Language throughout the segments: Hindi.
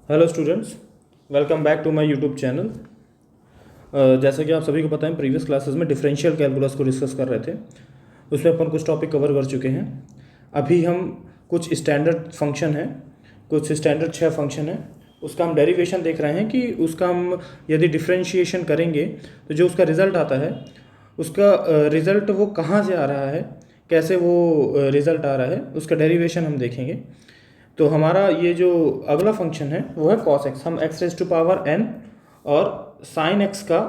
Hello students, welcome back to my YouTube channel. जैसा कि आप सभी को पता है, प्रीवियस क्लासेस में डिफरेंशियल कैलकुलस को डिस्कस कर रहे थे। उसमें अपन कुछ टॉपिक कवर कर चुके हैं। अभी हम कुछ स्टैंडर्ड फंक्शन है, कुछ स्टैंडर्ड 6 फंक्शन है, उसका हम डेरिवेशन देख रहे हैं कि उसका हम यदि डिफरेंशिएशन करेंगे तो जो उसका रिज़ल्ट आता है, उसका रिज़ल्ट वो कहाँ से आ रहा है, कैसे वो रिज़ल्ट आ रहा है, उसका डेरिवेशन हम देखेंगे। तो हमारा ये जो अगला फंक्शन है वो है cos x। हम x raise to power n और sin x का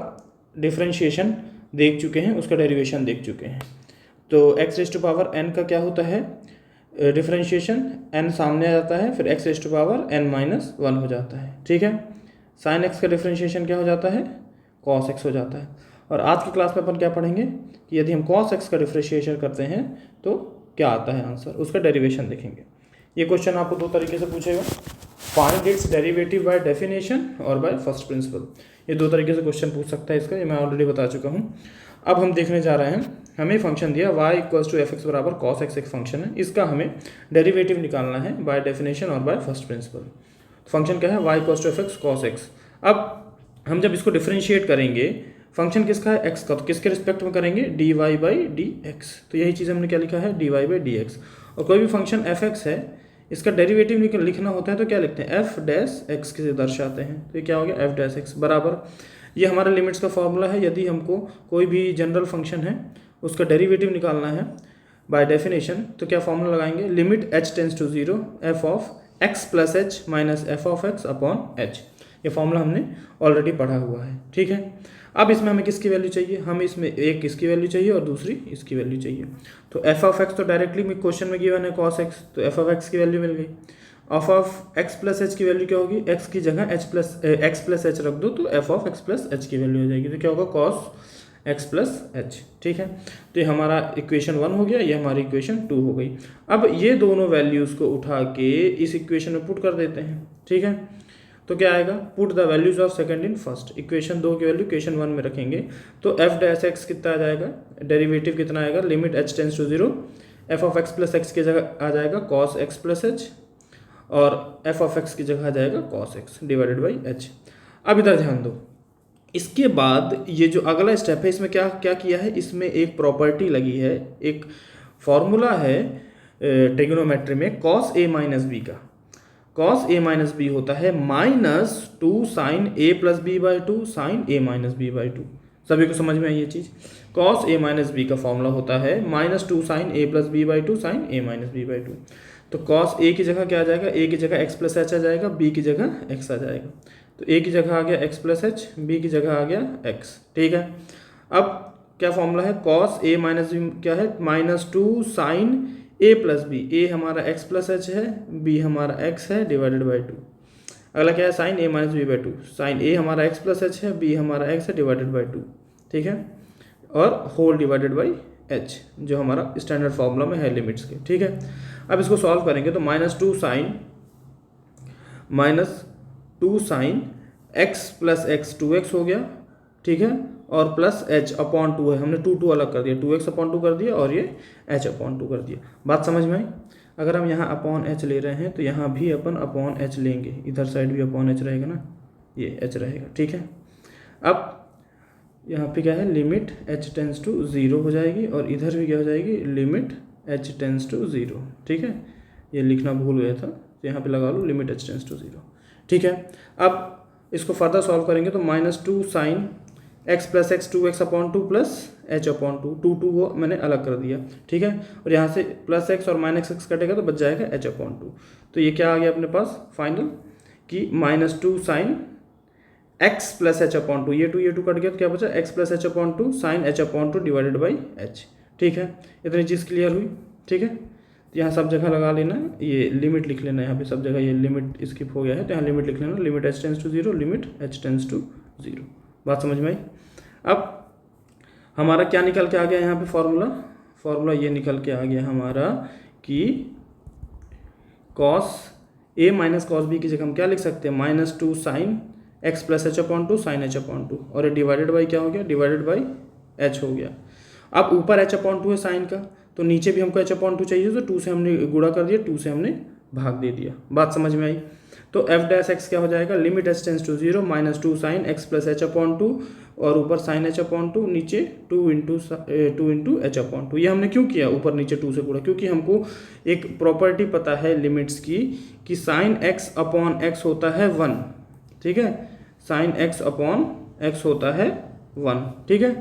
डिफरेंशिएशन देख चुके हैं, उसका डेरिवेशन देख चुके हैं। तो x raise to power n का क्या होता है डिफरेंशिएशन, n सामने आ जाता है, फिर x raise to power n minus 1 हो जाता है। ठीक है। sin x का डिफरेंशिएशन क्या हो जाता है, cos x हो जाता है। और आज की क्लास में अपन क्या पढ़ेंगे कि यदि हम cos x का डिफरेंशिएशन करते हैं तो क्या आता है आंसर, उसका डेरिवेशन देखेंगे। ये क्वेश्चन आपको दो तरीके से पूछेगा, find its derivative bye definition और बाय फर्स्ट प्रिंसिपल। ये दो तरीके से क्वेश्चन पूछ सकता है इसका, ये मैं ऑलरेडी बता चुका हूँ। अब हम देखने जा रहे हैं, हमें फंक्शन दिया y equals to f x बराबर कॉस एक्स, एक फंक्शन है, इसका हमें डेरिवेटिव निकालना है बाय डेफिनेशन और बाय फर्स्ट प्रिंसिपल। फंक्शन क्या है, y equals to f x cos x. अब हम जब इसको डिफ्रेंशिएट करेंगे, फंक्शन किसका है, x का, तो किसके रिस्पेक्ट में करेंगे, dy बाई डी एक्स। तो यही चीज़ हमने क्या लिखा है, dy बाई डी एक्स। और कोई भी फंक्शन एफ एक्स है, इसका डेरिवेटिव लिखना होता है तो क्या लिखते हैं, एफ डैश एक्स से दर्शाते हैं। तो ये क्या हो गया, एफ डैश एक्स बराबर, ये हमारा लिमिट्स का फॉर्मूला है। यदि हमको कोई भी जनरल फंक्शन है उसका डेरिवेटिव निकालना है बाय डेफिनेशन, तो क्या फॉर्मूला लगाएंगे, limit H tends to zero f of x plus H minus f of x upon h. ये फॉर्मूला हमने ऑलरेडी पढ़ा हुआ है। ठीक है। अब इसमें हमें किसकी वैल्यू चाहिए, हमें इसमें एक इसकी वैल्यू चाहिए और दूसरी इसकी वैल्यू चाहिए। तो एफ ऑफ एक्स तो डायरेक्टली क्वेश्चन में गिवन है कॉस एक्स, तो एफ ऑफ एक्स की वैल्यू मिल गई। ऑफ एक्स प्लस एच की वैल्यू क्या होगी, एक्स की जगह एक्स प्लस एच रख दो तो F of x plus H की वैल्यू हो जाएगी। तो क्या होगा, कॉस एक्स प्लस एच। ठीक है। तो ये हमारा इक्वेशन 1 हो गया, ये हमारी इक्वेशन 2 हो गई। अब ये दोनों वैल्यूज़ को उठा के इस इक्वेशन में पुट कर देते हैं। ठीक है। तो क्या आएगा, put the values of second in first. Equation 2 की वैल्यू इक्वेशन 1 में रखेंगे तो एफ डैश एक्स कितना आ जाएगा, डेरिवेटिव कितना आएगा, limit H tends to zero, f of x plus x की जगह आ जाएगा कॉस एक्स प्लस एच और एफ ऑफ एक्स की जगह आ जाएगा cos x divided by h. अब इधर ध्यान दो, इसके बाद ये जो अगला स्टेप है, इसमें क्या क्या किया है, इसमें एक प्रॉपर्टी लगी है, एक फॉर्मूला है ट्रिग्नोमेट्री में, कॉस ए माइनस बी का। कॉस ए माइनस बी होता है minus two sine A plus b by two sine A minus B by two. सभी को समझ में आई ये चीज़। कॉस ए माइनस बी का फॉर्मूला होता है minus two sine A plus b by two sine A minus B by two. तो कॉस ए की जगह क्या आ जाएगा, ए की जगह एक्स प्लस एच आ जाएगा, बी की जगह एक्स आ जाएगा। तो ए की जगह आ गया एक्स प्लस एच, बी की जगह आ गया एक्स। ठीक है। अब क्या फॉर्मूला है, कॉस ए माइनस बी क्या है, minus two sine A plus B. A हमारा एक्स प्लस एच है, बी हमारा एक्स है, डिवाइडेड बाई टू। अगला क्या है, sine A minus B by two. Sine A हमारा एक्स प्लस एच है, बी हमारा एक्स है, डिवाइडेड बाई टू। ठीक है। और होल डिवाइडेड बाई एच, जो हमारा स्टैंडर्ड फॉर्मूला में है लिमिट्स के। ठीक है। अब इसको सॉल्व करेंगे तो minus two sine x plus X 2x हो गया। ठीक है। और प्लस एच अपॉन टू है, हमने टू अलग कर दिया, 2x अपॉन टू कर दिया और ये h अपॉन टू कर दिया। बात समझ में आई। अगर हम यहाँ अपॉन h ले रहे हैं तो यहाँ भी अपन अपॉन h लेंगे, इधर साइड भी अपॉन h रहेगा ना, ये h रहेगा। ठीक है। अब यहाँ पे क्या है, limit h tends to zero हो जाएगी और इधर भी क्या हो जाएगी, limit h tends to zero. ठीक है। ये लिखना भूल गया था, तो यहाँ पे लगा लो limit h tends to zero. ठीक है। अब इसको फर्दर सॉल्व करेंगे तो minus two sine x plus X 2x upon two plus H upon two वो मैंने अलग कर दिया। ठीक है। और यहाँ से प्लस एक्स और माइनस एक्स कटेगा तो बच जाएगा एच अपॉन टू। तो ये क्या आ गया अपने पास फाइनल कि minus two sine x plus H upon two, ये टू कट गया तो क्या बचा, x plus H upon two sine H upon two divided by h. ठीक है। इतनी चीज़ क्लियर हुई। ठीक है। तो यहाँ सब जगह लगा लेना, ये लिमिट लिख लेना, यहाँ पे सब जगह ये लिमिट स्किप हो गया है तो यहाँ लिमिट लिख लेना, limit H tends to zero, limit H tends to zero. बात समझ में आई। अब हमारा क्या निकल के आ गया यहाँ पे फॉर्मूला ये निकल के आ गया हमारा कि cos a minus cos b की जगह हम क्या लिख सकते हैं, minus two sine x plus H upon two sine H upon two, और ये डिवाइडेड बाई क्या हो गया, डिवाइडेड बाई एच हो गया। अब ऊपर एच अपॉन टू है साइन का, तो नीचे भी हमको एच अपॉन टू चाहिए, तो टू से हमने गुणा कर दिया, टू से हमने भाग दे दिया। बात समझ में आई। तो एफ डैश एक्स क्या हो जाएगा, limit H tends to 0 minus 2 sine x plus H upon 2 और ऊपर साइन एच अपॉन 2, नीचे 2 इंटू एच अपॉन 2। ये हमने क्यों किया ऊपर नीचे 2 से गुणा, क्योंकि हमको एक प्रॉपर्टी पता है लिमिट्स की कि साइन एक्स अपॉन एक्स होता है 1, ठीक है, साइन एक्स अपॉन एक्स होता है 1, ठीक है।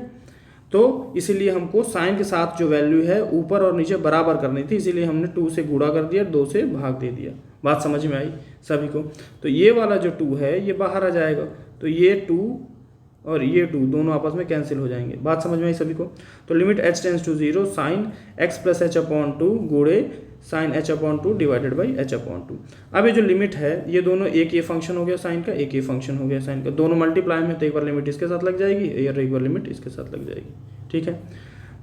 तो इसीलिए हमको साइन के साथ जो वैल्यू है ऊपर और नीचे बराबर करनी थी, इसीलिए हमने 2 से गुणा कर दिया, 2 से भाग दे दिया। बात समझ में आई सभी को? तो ये वाला जो 2 है ये बाहर आ जाएगा, तो ये 2 और ये 2 दोनों आपस में कैंसिल हो जाएंगे। बात समझ में आई सभी को? तो limit H tends to 0 sine x plus H upon 2 गुणे sine H upon 2 divided by H upon 2। अब ये जो लिमिट है ये दोनों एक ये फंक्शन हो गया साइन का, एक ये फंक्शन हो गया साइन का, दोनों मल्टीप्लाई में, तो एक बार लिमिट इसके साथ लग जाएगी और एक बार लिमिट इसके साथ लग जाएगी, ठीक है।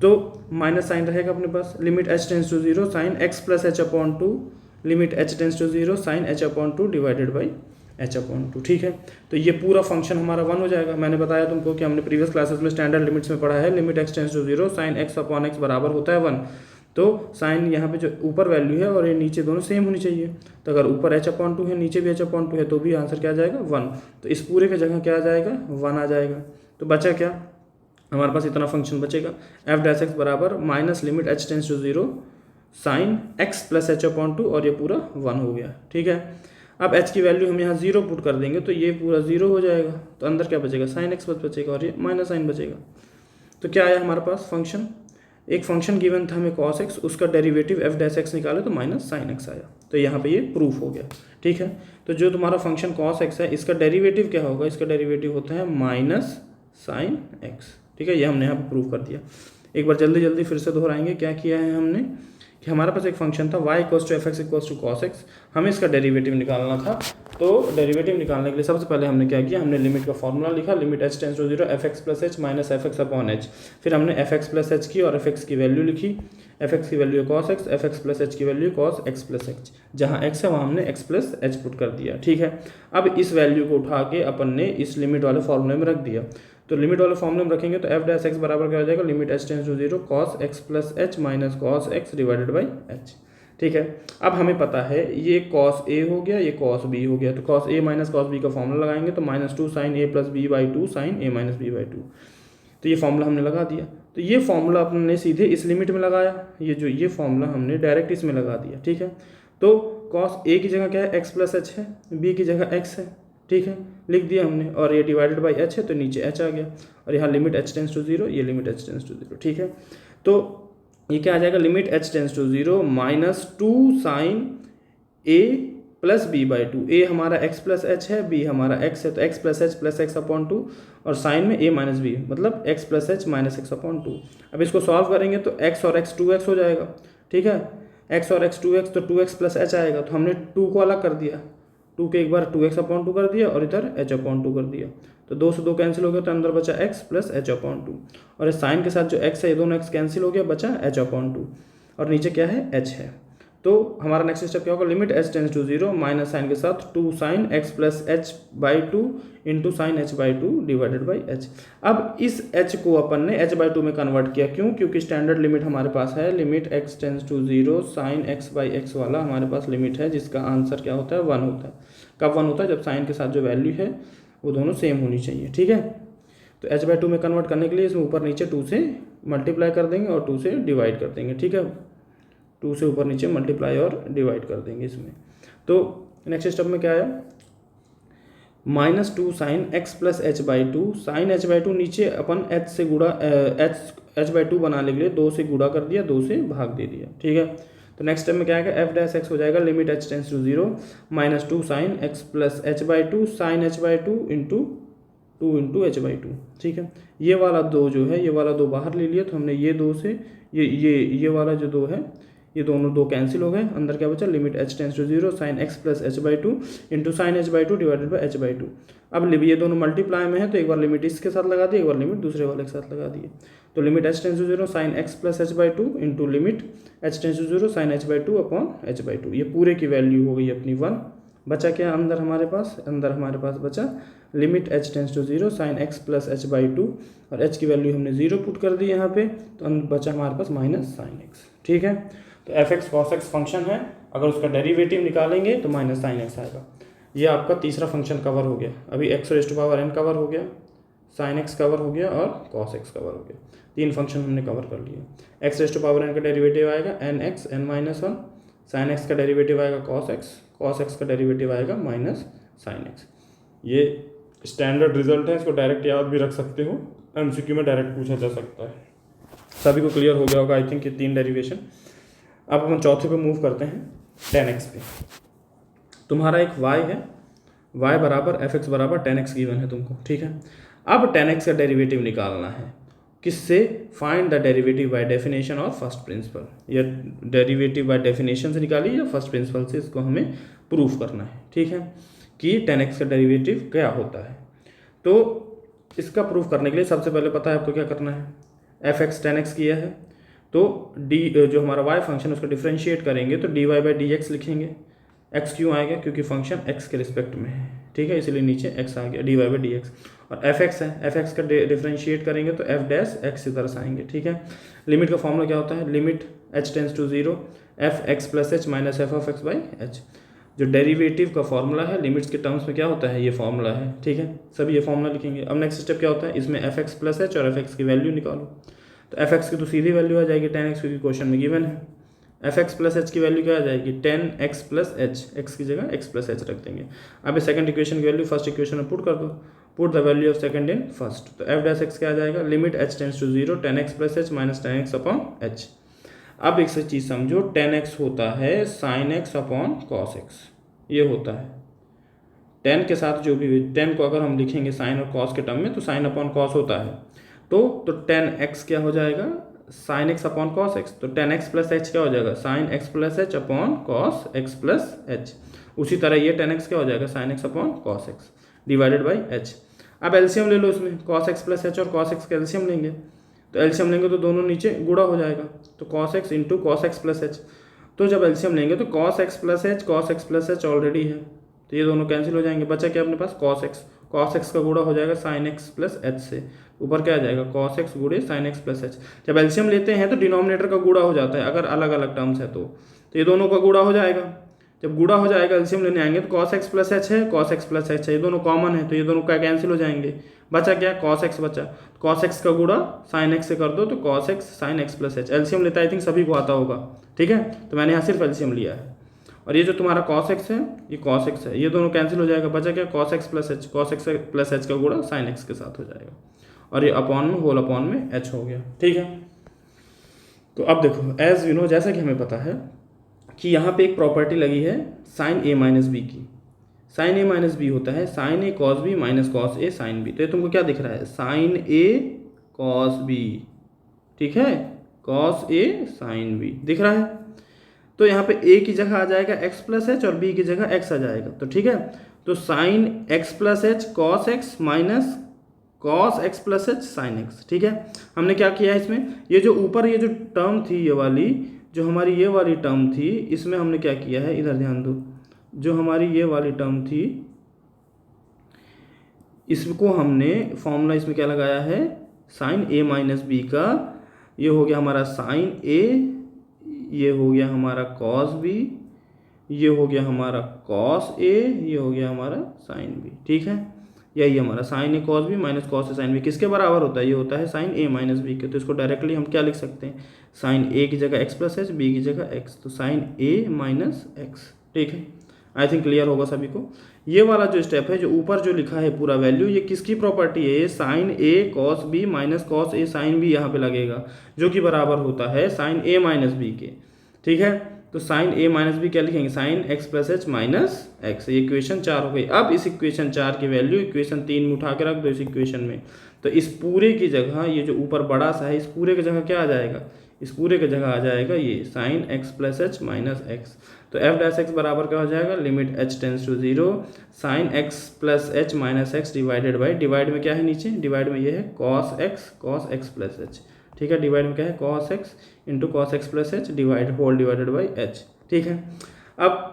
तो माइनस साइन रहेगा अपने पास, limit H tends to 0 sine x plus H upon 2 limit H tends to 0 sine H upon 2 divided by H upon 2, ठीक है। तो ये पूरा फंक्शन हमारा 1 हो जाएगा। मैंने बताया तुमको कि हमने प्रीवियस क्लासेस में स्टैंडर्ड लिमिट्स में पढ़ा है, limit x tends to 0 sine x upon x बराबर होता है 1। तो साइन यहाँ पे जो ऊपर वैल्यू है और ये नीचे दोनों सेम होनी चाहिए, तो अगर ऊपर एच अपॉन 2 है नीचे भी एच अपॉन 2 है तो भी आंसर क्या आ जाएगा 1। तो इस पूरे की जगह क्या आ जाएगा 1 आ जाएगा। तो बचा क्या हमारे पास, इतना फंक्शन बचेगा, एफ डैश एक्स बराबर minus limit H tends to 0 sine x plus H upon 2 और ये पूरा 1 हो गया, ठीक है। अब h की वैल्यू हम यहाँ 0 पुट कर देंगे तो ये पूरा 0 हो जाएगा, तो अंदर क्या बचेगा साइन एक्स बचेगा और ये माइनस साइन बचेगा। तो क्या आया हमारे पास फंक्शन, एक फंक्शन गिवन था हमें cos x, उसका डेरिवेटिव एफ डैश एक्स निकाले तो माइनस साइन एक्स आया। तो यहाँ पे ये प्रूफ हो गया, ठीक है। तो जो तुम्हारा फंक्शन cos x है इसका डेरिवेटिव क्या होगा, इसका डेरिवेटिव होता है माइनस साइन एक्स, ठीक है। ये हमने यहाँ पे प्रूफ कर दिया। एक बार जल्दी जल्दी फिर से दोहराएंगे क्या किया है हमने, कि हमारे पास एक फंक्शन था y equals to f x equals to cos x, हमें इसका डेरिवेटिव निकालना था। तो डेरिवेटिव निकालने के लिए सबसे पहले हमने क्या किया, हमने लिमिट का फॉर्मूला लिखा, limit H tends to 0 F x plus H minus F x upon H. फिर हमने एफ एक्स प्लस एच की और एफ एक्स की वैल्यू लिखी, एफ एक्स की value cos X, F x plus H की value cos x plus H, जहाँ एक्स है वहाँ हमने एक्स प्लस एच पुट कर दिया, ठीक है। अब इस वैल्यू को उठा के अपन ने इस लिमिट वाले फॉर्मूले में रख दिया। तो लिमिट वाले फॉर्मूले में रखेंगे तो एफ डैश एक्स बराबर क्या हो जाएगा, limit H tends to 0 cos x plus H minus cos x divided by h, ठीक है। अब हमें पता है ये cos a हो गया, ये cos b हो गया, तो cos a minus cos b का फॉर्मूला लगाएंगे तो minus 2 sine a plus b by 2 sine a minus B by 2। तो ये फॉर्मूला हमने लगा दिया। तो ये फॉर्मूला अपने सीधे इस लिमिट में लगाया, ये फॉर्मूला हमने डायरेक्ट इसमें लगा दिया, ठीक है। तो cos a की जगह क्या है x प्लस एच है, b की जगह x है, ठीक है, लिख दिया हमने, और ये डिवाइडेड बाई h है तो नीचे h आ गया, और यहाँ लिमिट h टेंस टू 0, ये लिमिट h टेंस टू 0, ठीक है। तो ये क्या आ जाएगा, limit h tends to 0 minus 2 sine a plus b by 2। A हमारा x प्लस एच है, b हमारा x है, तो x plus h plus x upon 2, और साइन में a माइनस बी मतलब x plus H minus x upon 2। अब इसको सॉल्व करेंगे तो x और x 2x हो जाएगा, ठीक है, x और x 2x तो 2x प्लस एच आएगा, तो हमने 2 को अलग कर दिया, 2 के एक बार 2x अपॉन 2 कर दिया और इधर h अपॉन 2 कर दिया, तो 2 से 2 कैंसिल हो गया, तो अंदर बचा x प्लस एच अपॉन 2, और इस साइन के साथ जो x है ये दोनों x कैंसिल हो गया, बचा h अपॉन 2, और नीचे क्या है h है। तो हमारा नेक्स्ट स्टेप क्या होगा, limit h tends to 0 minus sine के साथ 2 sine x plus h by 2 into sine h by 2 divided by h. अब इस h को अपन ने h बाई 2 में कन्वर्ट किया, क्यों, क्योंकि स्टैंडर्ड लिमिट हमारे पास है, limit x tends to 0 sine x by x वाला हमारे पास लिमिट है, जिसका आंसर क्या होता है 1 होता है। कब 1 होता है, जब साइन के साथ जो वैल्यू है वो दोनों सेम होनी चाहिए, ठीक है। तो h बाई 2 में कन्वर्ट करने के लिए इसमें ऊपर नीचे 2 से मल्टीप्लाई कर देंगे और 2 से डिवाइड कर देंगे, ठीक है, 2 से ऊपर नीचे मल्टीप्लाई और डिवाइड कर देंगे इसमें। तो नेक्स्ट स्टेप में क्या आया, minus 2 sine x plus h by 2, sine h by 2 नीचे अपन h से गुड़ा एच बाई 2 बनाने के लिए 2 से गुड़ा कर दिया, 2 से भाग दे दिया, ठीक है। तो नेक्स्ट स्टेप में क्या आएगा, एफ डैश एक्स हो जाएगा limit h tends to 0 minus 2 sine x plus h by 2 sine h by 2 into h by 2, ठीक है। ये वाला 2 जो है, ये वाला 2 बाहर ले लिया, तो हमने ये 2 से ये वाला जो 2 है ये दोनों 2 कैंसिल हो गए, अंदर क्या बचा, limit h tends to 0 sine x plus h by 2 into sine h by 2 divided by h by 2। अब ये दोनों मल्टीप्लाई में है तो एक बार लिमिट इसके साथ लगा दी, एक बार लिमिट दूसरे वाले के साथ लगा दिए। तो limit h tends to 0 sine x plus h by 2 into limit h tends to 0 sine h by 2 upon h by 2, ये पूरे की वैल्यू हो गई अपनी 1। बचा क्या अंदर हमारे पास बचा limit h tends to 0 sine x plus h by 2, और h की वैल्यू हमने 0 पुट कर दी यहाँ पे, तो बचा हमारे पास माइनस साइन x, ठीक है। तो F x cos x function है, अगर उसका डेरिवेटिव निकालेंगे तो माइनस साइन एक्स आएगा। ये आपका तीसरा फंक्शन कवर हो गया। अभी x raise to power n cover हो गया, साइन एक्स कवर हो गया और कॉस एक्स कवर हो गया। 3 फंक्शन हमने कवर कर लिए। X raise to power n का डेरिवेटिव आएगा n x n minus 1, sine x का डेरिवेटिव आएगा कॉस एक्स का डेरिवेटिव आएगा माइनस साइन एक्स। ये स्टैंडर्ड रिजल्ट है, इसको डायरेक्ट याद भी रख सकते हो, एमसीक्यू में डायरेक्ट पूछा जा सकता है। सभी को क्लियर हो गया होगा आई थिंक ये 3 डेरिवेशन। अब हम चौथे पे मूव करते हैं, tan x पे। तुम्हारा एक y है, y बराबर एफ एक्स बराबर tan x गिवन है तुमको, ठीक है। अब tan x का डेरिवेटिव निकालना है, किससे? Find the derivative bye definition और फर्स्ट प्रिंसिपल। या डेरिवेटिव बाय डेफिनेशन से निकालिए या फर्स्ट प्रिंसिपल से, इसको हमें प्रूफ करना है, ठीक है, कि tan x का डेरिवेटिव क्या होता है। तो इसका प्रूफ करने के लिए सबसे पहले पता है आपको क्या करना है, एफ एक्स tan x किया है तो डी जो हमारा y फंक्शन उसको डिफ्रेंशिएट करेंगे तो dy बाई डी एक्स लिखेंगे। x क्यों आएगा? क्योंकि फंक्शन x के रिस्पेक्ट में है, ठीक है, इसलिए नीचे x आ गया, dy बाई डी एक्स। और एफ एक्स है, एफ एक्स का डिफ्रेंशिएट करेंगे तो f डैश x इधर से आएंगे, ठीक है। लिमिट का फॉर्मूला क्या होता है? Limit h tends to 0 F x plus H minus f of x by h. जो डेरिवेटिव का फॉर्मूला है लिमिट्स के टर्म्स में क्या होता है? ये फॉर्मूला है, ठीक है। सभी ये फॉर्मूला लिखेंगे। अब नेक्स्ट स्टेप क्या होता है? इसमें एफ एक्स प्लस एच और एफ एक्स की वैल्यू निकालो। तो एफ एक्स की तो सीधी वैल्यू आ जाएगी tan x, क्योंकि क्वेश्चन में गिवन है। एफ एक्स प्लस एच की वैल्यू क्या आ जाएगी? tan x plus h, x की जगह x प्लस एच रख देंगे। अब सेकंड इक्वेशन की वैल्यू फर्स्ट इक्वेशन में पुट कर दो, put the value of second in first. तो एफ डैश एक्स क्या आ जाएगा? Limit h tends to 0 tan x plus H minus tan x upon h. अब एक चीज़ समझो, tan x होता है sin x upon cos x, ये होता है tan के साथ जो भी, tan को अगर हम लिखेंगे साइन और cos के टर्म में तो साइन अपॉन cos होता है, तो tan x क्या हो जाएगा? sin x upon cos x। तो tan x प्लस एच क्या हो जाएगा? sin x plus H upon cos x plus H. उसी तरह ये tan x क्या हो जाएगा? sin x upon cos x divided by h। अब एलसीएम ले लो इसमें, cos x प्लस एच और cos x का एलसीएम लेंगे, तो एलसीएम लेंगे तो दोनों नीचे गुणा हो जाएगा, तो cos x into cos x plus H. तो जब एलसीएम लेंगे तो cos x plus H already है, तो ये दोनों कैंसिल हो जाएंगे। बचा क्या अपने पास? cos x का गुणा हो जाएगा sin x प्लस एच से, ऊपर क्या आ जाएगा? cos x गुणे sin x प्लस एच। जब एलसीएम लेते हैं तो डिनोमिनेटर का गुणा हो जाता है, अगर अलग अलग टर्म्स है तो ये दोनों का गुणा हो जाएगा। जब गुणा हो जाएगा एलसीएम लेने आएंगे तो cos x प्लस एच है, cos x प्लस एच है, ये दोनों कॉमन है तो ये दोनों का कैंसिल हो जाएंगे। बचा क्या? cos x बचा, cos x का गुणा sin x से कर दो तो cos x sin x plus H. LCM लेता आई थिंक सभी को आता होगा, ठीक है, तो मैंने यहाँ सिर्फ एलसीएम लिया है। और ये जो तुम्हारा cos x है ये cos x है, ये दोनों कैंसिल हो जाएगा। बचा क्या? cos x प्लस एच का गुणा sin x के साथ हो जाएगा, और ये अपॉन में, होल अपॉन में h हो गया, ठीक है। तो अब देखो, एज यू नो, जैसा कि हमें पता है कि यहाँ पे एक प्रॉपर्टी लगी है साइन a माइनस बी की। साइन a माइनस बी होता है sine a cos b minus cos a sine b। तो ये तुमको क्या दिख रहा है? साइन a कॉस b, ठीक है, कॉस a साइन b दिख रहा है। तो यहाँ पे a की जगह आ जाएगा x प्लस एच और b की जगह x आ जाएगा, तो ठीक है। तो sine x plus h cos x minus cos x plus h sine x, ठीक है। हमने क्या किया है इसमें, ये जो ऊपर ये जो टर्म थी, ये वाली जो हमारी ये वाली टर्म थी, इसमें हमने क्या किया है, इधर ध्यान दो, जो हमारी ये वाली टर्म थी इसको हमने फॉर्मूला इसमें क्या लगाया है? साइन a माइनस बी का, ये हो गया हमारा साइन a, ये हो गया हमारा कॉस b, ये हो गया हमारा कॉस a, ये हो गया हमारा साइन b, ठीक है। यही हमारा sine a cos b minus cos a sine b किसके बराबर होता है? ये होता है साइन a माइनस बी के। तो इसको डायरेक्टली हम क्या लिख सकते हैं? साइन a की जगह x प्लस एच, बी की जगह x, तो साइन a माइनस एक्स, ठीक है। आई थिंक क्लियर होगा सभी को। ये वाला जो स्टेप है, जो ऊपर जो लिखा है पूरा वैल्यू, ये किसकी प्रॉपर्टी है? ये sine a cos b minus cos a sine b यहाँ पे लगेगा, जो कि बराबर होता है साइन a माइनस बी के, ठीक है। तो साइन a माइनस बी क्या लिखेंगे? Sine x plus H minus x. ये इक्वेशन 4 हो गई। अब इस इक्वेशन 4 की वैल्यू इक्वेशन 3 में उठा के रख दो इस इक्वेशन में, तो इस पूरे की जगह ये जो ऊपर बड़ा सा है, इस पूरे की जगह क्या आ जाएगा? इस पूरे की जगह आ जाएगा ये sine x plus H minus x. तो एफ डैश एक्स बराबर क्या हो जाएगा? Limit h tends to 0 sine x plus H minus x divided by, divide में क्या है नीचे? डिवाइड में ये है कॉस x प्लस एच, ठीक है। डिवाइड में क्या है? cos x into cos x plus h divide whole divided by h, ठीक है। अब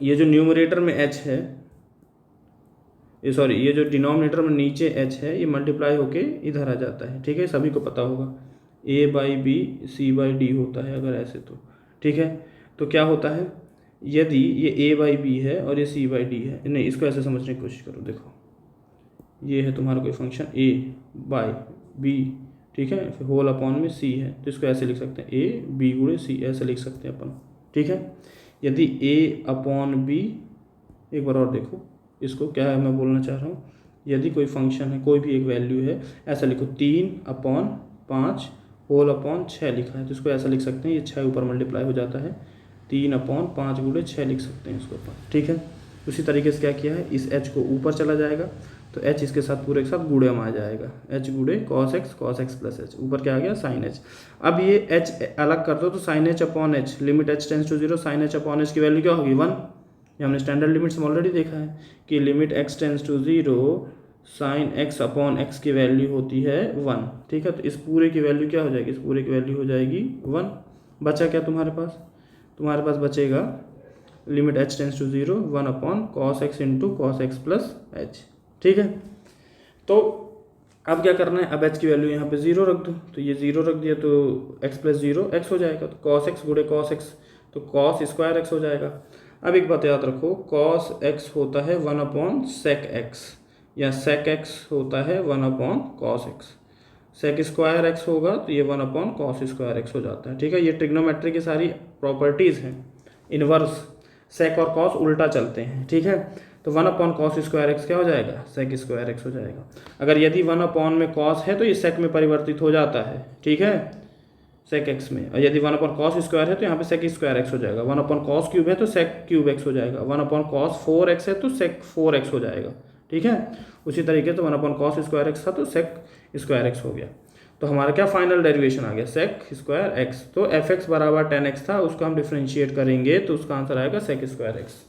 ये जो न्यूमरेटर में h है, ये सॉरी, ये जो डिनोमिनेटर में नीचे h है, ये मल्टीप्लाई होके इधर आ जाता है, ठीक है, सभी को पता होगा। a by b c by d होता है अगर ऐसे तो, ठीक है। तो क्या होता है? यदि ये a बाई बी है और ये c बाई डी है, नहीं इसको ऐसे समझने की कोशिश करो। देखो ये है तुम्हारा कोई फंक्शन a बाई बी, ठीक है, फिर होल अपॉन में c है, तो इसको ऐसे लिख सकते हैं a b गुणे c, ऐसे लिख सकते हैं अपन, ठीक है। यदि a अपॉन b, एक बार और देखो इसको क्या है मैं बोलना चाह रहा हूँ, यदि कोई फंक्शन है, कोई भी एक वैल्यू है, ऐसा लिखो 3/5 होल अपॉन 6 लिखा है, तो इसको ऐसा लिख सकते हैं, ये 6 ऊपर मल्टीप्लाई हो जाता है, 3/5 गुणे 6 लिख सकते हैं इसको अपन, ठीक है। उसी तरीके से क्या किया है, इस h को ऊपर चला जाएगा तो h इसके साथ पूरे के साथ गुणे में आ जाएगा, h गुणे cos x प्लस h, ऊपर क्या आ गया sin h। अब ये h अलग कर दो तो sin h upon h, limit h tends to 0, sin h upon h की वैल्यू क्या होगी 1। ये हमने स्टैंडर्ड लिमिट्स में ऑलरेडी देखा है कि limit x tends to 0 sine x upon x की वैल्यू होती है 1, ठीक है। तो इस पूरे की वैल्यू क्या हो जाएगी, इस पूरे की वैल्यू हो जाएगी 1। बचा क्या तुम्हारे पास बचेगा limit h tends to 0 1 upon cos x into cos x plus h, ठीक है। तो अब क्या करना है, अब h की वैल्यू यहाँ पे 0 रख दो, तो ये 0 रख दिया तो x प्लस 0 x हो जाएगा, तो कॉस एक्स गुणे कॉस एक्स तो कॉस स्क्वायर एक्स हो जाएगा। अब एक बात याद रखो, कॉस एक्स होता है 1 अपॉन सेक एक्स, या सेक एक्स होता है 1 upon cos x, sec square x होगा तो ये 1 अपॉन कॉस स्क्वायर एक्स हो जाता है, ठीक है। ये ट्रिग्नोमेट्री की सारी प्रॉपर्टीज़ हैं, इनवर्स सेक और कॉस उल्टा चलते हैं, ठीक है। तो 1 अपॉन कॉस स्क्वायर एक्स क्या हो जाएगा, सेक स्क्वायर एक्स हो जाएगा। अगर यदि 1 अपॉन में कॉस है तो ये सेक में परिवर्तित हो जाता है, ठीक है, सेक एक्स में। और यदि 1 अपॉन कॉस स्क्वायर है तो यहाँ पे सेक स्क्वायर एक्स हो जाएगा, 1 अपॉन कॉस क्यूब है तो सेक क्यूब एक्स हो जाएगा, 1 अपॉन कॉस 4x है तो सेक 4x हो जाएगा, ठीक है। उसी तरीके से 1 अपॉन कॉस स्क्वायर एक्स था तो सेक स्क्वायर एक्स हो गया। तो हमारा क्या फाइनल डेरिवेशन आ गया, सेक स्क्वायर एक्स। तो एफ एक्स बराबर 10x था, उसको हम डिफ्रेंशिएट करेंगे तो उसका आंसर आएगा सेक स्क्वायर एक्स।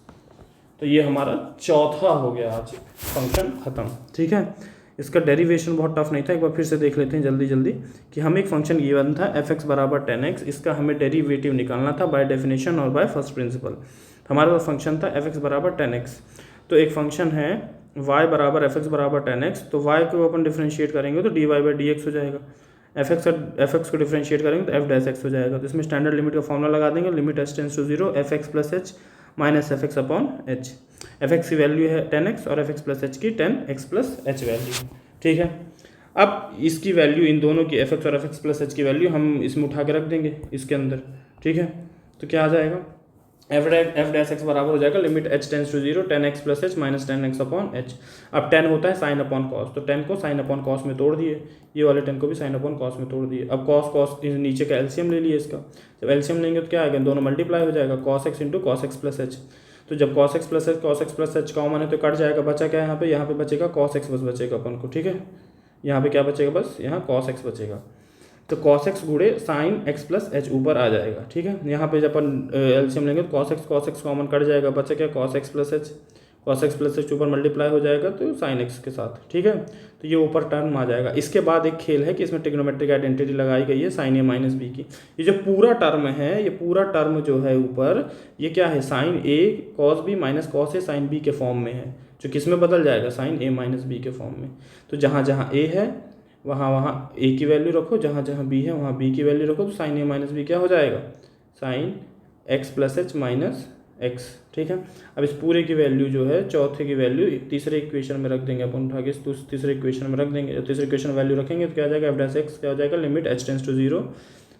तो ये हमारा चौथा हो गया आज फंक्शन ख़त्म, ठीक है। इसका डेरिवेशन बहुत टफ नहीं था, एक बार फिर से देख लेते हैं जल्दी जल्दी कि हमें एक फंक्शन गिवन था एफ एक्स बराबर 10x, इसका हमें डेरिवेटिव निकालना था बाय डेफिनेशन और बाय फर्स्ट प्रिंसिपल। हमारे पास फंक्शन था एफ एक्स बराबर 10x, तो एक फंक्शन है y बराबर एफ एक्स बराबर 10x, तो y को अपन डिफ्रेंशिएट करेंगे तो dy बाई डी एक्स हो जाएगा, एफ एक्स को डिफ्रेंशिएट करेंगे तो एफ डैश एक्स हो जाएगा। तो इसमें स्टैंडर्ड लिमिट का फॉर्मूला लगा देंगे, limit h tends to 0 F x plus H minus F x upon h. F x की वैल्यू है 10x और एफ एक्स प्लस एच की 10x प्लस एच वैल्यू, ठीक है। अब इसकी वैल्यू इन दोनों की एफ एक्स और एफ एक्स प्लस एच की वैल्यू हम इसमें उठा के रख देंगे इसके अंदर, ठीक है। तो क्या आ जाएगा, एफ डैश एक्स बराबर हो जाएगा limit h tends to 0 10x plus H minus 10x upon h. अब 10 होता है साइन अपॉन कॉस, तो 10 को साइन अपॉन कॉस में तोड़ दिए, ये वाले 10 को भी साइन अपॉन कॉस में तोड़ दिए। अब कॉस नीचे का एलसीएम ले लिए इसका, जब एलसीएम लेंगे तो क्या आएगा, दोनों मल्टीप्लाई हो जाएगा, cos x into cos x plus H. तो जब cos x plus H common है तो कट जाएगा, बचा क्या है यहाँ पे बचेगा कॉस एक्स बस बचेगा अपन को, ठीक है। यहाँ पे क्या बचेगा, बस यहाँ कॉस एक्स बचेगा, तो कॉस एक्स गुणे साइन एक्स प्लस एच ऊपर आ जाएगा, ठीक है। यहाँ पे जब अपन एलसीएम लेंगे तो कॉस एक्स कॉमन कट जाएगा, बचा क्या कॉस एक्स प्लस एच ऊपर मल्टीप्लाई हो जाएगा तो साइन एक्स के साथ, ठीक है। तो ये ऊपर टर्म आ जाएगा। इसके बाद एक खेल है कि इसमें ट्रिग्नोमेट्रिक आइडेंटिटी लगाई गई है साइन ए माइनस बी की। ये जो पूरा टर्म है, ये पूरा टर्म जो है ऊपर, ये क्या है, sine A cos B minus cos A sine B के फॉर्म में है, जो किस में बदल जाएगा, साइन ए माइनस बी के फॉर्म में। तो जहाँ जहाँ ए है वहाँ ए की वैल्यू रखो, जहाँ जहाँ बी है वहाँ बी की वैल्यू रखो, तो साइन ए माइनस बी क्या हो जाएगा, sine x plus H minus x, ठीक है। अब इस पूरे की वैल्यू जो है, चौथे की वैल्यू तीसरे इक्वेशन में रख देंगे अपन उठा के, तीसरे इक्वेशन में रख देंगे। जब तीसरे इक्वेशन में वैल्यू रखेंगे तो क्या आ जाएगा, एफ डैश एक्स क्या हो जाएगा, limit h tends to 0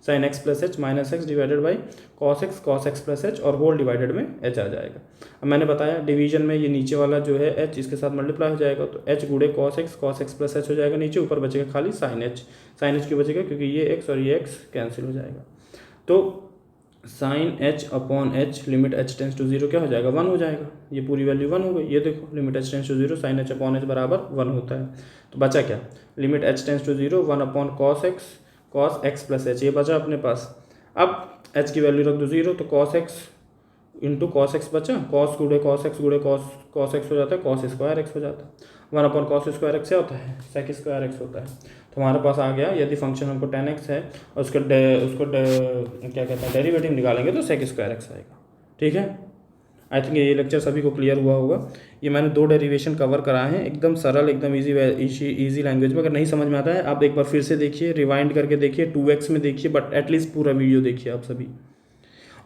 sine x plus H minus x divided by cos x plus h और होल डिवाइडेड में h आ जाएगा। अब मैंने बताया डिवीजन में ये नीचे वाला जो है h इसके साथ मल्टीप्लाई हो जाएगा, तो h गुणे कॉस एक्स प्लस एच हो जाएगा नीचे, ऊपर बचेगा खाली साइन एच क्यों बचेगा, क्योंकि ये x और ये x कैंसिल हो जाएगा। तो sine H upon h limit h tends to 0 क्या हो जाएगा, 1 हो जाएगा। ये पूरी वैल्यू 1 हो गई, ये देखो limit h tends to 0 sine H upon h बराबर 1 होता है। तो बचा क्या, limit h tends to 0 1 upon cos x plus h, ये बचा अपने पास। अब h की वैल्यू रख दो 0, तो cos x into cos x बचा, कॉस गुणे कॉस एक्स हो जाता है, कॉस स्क्वायर एक्स हो जाता है। 1 अपॉन कॉस स्क्वायर एक्स क्या होता है, सेक स्क्वायर एक्स होता है। तो हमारे पास आ गया, यदि फंक्शन हमको 10x है और उसको क्या कहते हैं डेरिवेटिव निकालेंगे तो सेक स्क्वायर एक्स आएगा, ठीक है। आई थिंक ये लेक्चर सभी को क्लियर हुआ होगा। ये मैंने 2 डेरिवेशन कवर कराए हैं, एकदम सरल, एकदम ईजी लैंग्वेज में। अगर नहीं समझ में आता है आप एक बार फिर से देखिए, रिवाइंड करके देखिए, 2x में देखिए, बट एटलीस्ट पूरा वीडियो देखिए आप सभी।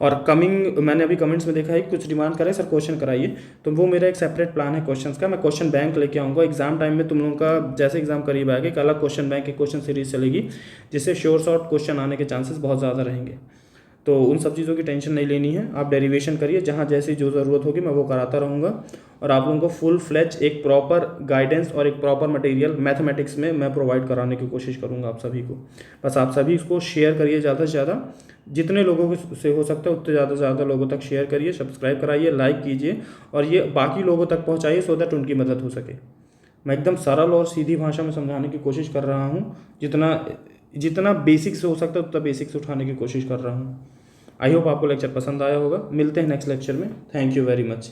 और कमिंग मैंने अभी कमेंट्स में देखा है कुछ डिमांड करे सर क्वेश्चन कराइए, तो वो मेरा एक सेपरेट प्लान है क्वेश्चंस का। मैं क्वेश्चन बैंक लेके आऊँगा एग्जाम टाइम में। तुम लोगों का जैसे एग्जाम करीब आएगा एक अलग क्वेश्चन बैंक की क्वेश्चन सीरीज चलेगी, जिससे श्योर शॉर्ट क्वेश्चन आने के चांसेस बहुत ज़्यादा रहेंगे। तो उन सब चीज़ों की टेंशन नहीं लेनी है, आप डेरिवेशन करिए, जहाँ जैसी जो ज़रूरत होगी मैं वो कराता रहूँगा। और आप लोगों को फुल फ्लेज एक प्रॉपर गाइडेंस और एक प्रॉपर मटेरियल मैथमेटिक्स में मैं प्रोवाइड कराने की कोशिश करूँगा आप सभी को। बस आप सभी इसको शेयर करिए ज़्यादा से ज़्यादा, जितने लोगों से हो सकता है उतने ज़्यादा से ज़्यादा लोगों तक शेयर करिए, सब्सक्राइब कराइए, लाइक कीजिए और ये बाकी लोगों तक पहुँचाइए सो दैट उनकी मदद हो सके। मैं एकदम सरल और सीधी भाषा में समझाने की कोशिश कर रहा हूँ, जितना जितना बेसिक से हो सकता है उतना बेसिक से उठाने की कोशिश कर रहा हूँ। आई होप आपको लेक्चर पसंद आया होगा। मिलते हैं नेक्स्ट लेक्चर में। Thank you very much.